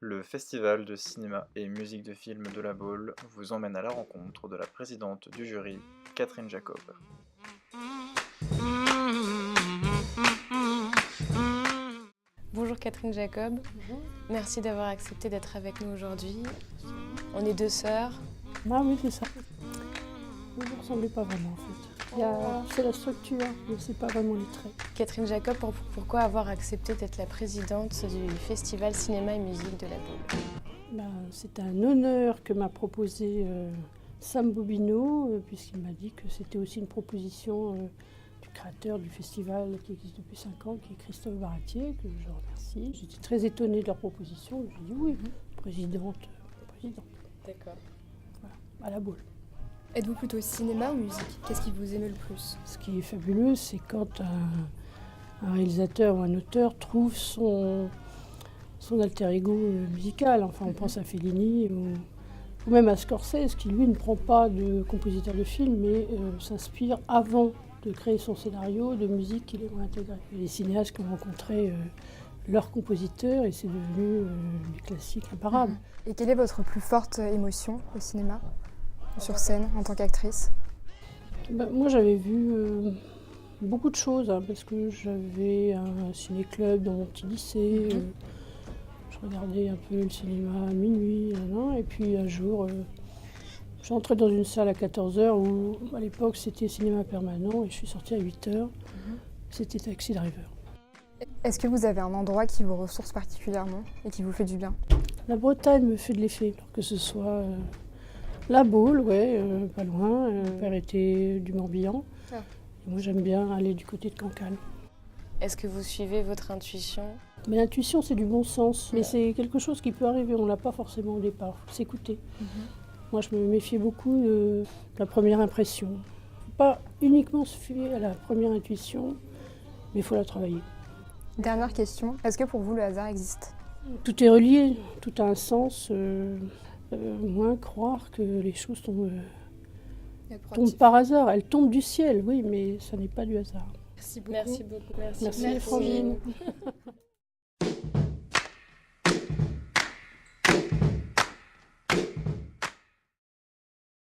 Le Festival de cinéma et musique de film de La Baule vous emmène à la rencontre de la présidente du jury, Catherine Jacob. Bonjour Catherine Jacob, merci d'avoir accepté d'être avec nous aujourd'hui. On est deux sœurs. Ah oui, c'est ça. Vous ne ressemblez pas vraiment en fait. C'est la structure, mais c'est pas vraiment les traits. Catherine Jacob, pourquoi avoir accepté d'être la présidente du Festival Cinéma et Musique de La Baule? C'est un honneur que m'a proposé Sam Bobino, puisqu'il m'a dit que c'était aussi une proposition du créateur du festival qui existe depuis 5 ans, qui est Christophe Baratier, que je remercie. J'étais très étonnée de leur proposition. J'ai dit oui, présidente. D'accord. Voilà, à La Baule. Êtes-vous plutôt cinéma ou musique? Qu'est-ce qui vous émeut le plus? Ce qui est fabuleux, c'est quand un réalisateur ou un auteur trouve son alter ego musical. Enfin, on pense à Fellini ou même à Scorsese, qui lui ne prend pas de compositeur de film, mais s'inspire avant de créer son scénario de musique qu'il aimerait intégrer. Les cinéastes qui ont rencontré leur compositeur et c'est devenu du classique imparable. Et quelle est votre plus forte émotion au cinéma, sur scène, en tant qu'actrice? Moi, j'avais vu beaucoup de choses, parce que j'avais un ciné-club dans mon petit lycée. Je regardais un peu le cinéma à minuit, et puis un jour, je suis entrée dans une salle à 14h où, à l'époque, c'était cinéma permanent, et je suis sortie à 8h. C'était Taxi Driver. Est-ce que vous avez un endroit qui vous ressource particulièrement et qui vous fait du bien? La Bretagne me fait de l'effet, que ce soit La Baule, pas loin. Mon père était du Morbihan. Et moi, j'aime bien aller du côté de Cancale. Est-ce que vous suivez votre intuition? Mais l'intuition, c'est du bon sens. Mais c'est quelque chose qui peut arriver, on ne l'a pas forcément au départ. Il faut s'écouter. Moi, je me méfiais beaucoup de la première impression. Il ne faut pas uniquement se fier à la première intuition, mais il faut la travailler. Dernière question, est-ce que pour vous le hasard existe? Tout est relié, tout a un sens. Moins croire que les choses tombent par hasard. Elles tombent du ciel, oui, mais ça n'est pas du hasard. Merci beaucoup. Merci beaucoup. Merci Frangine.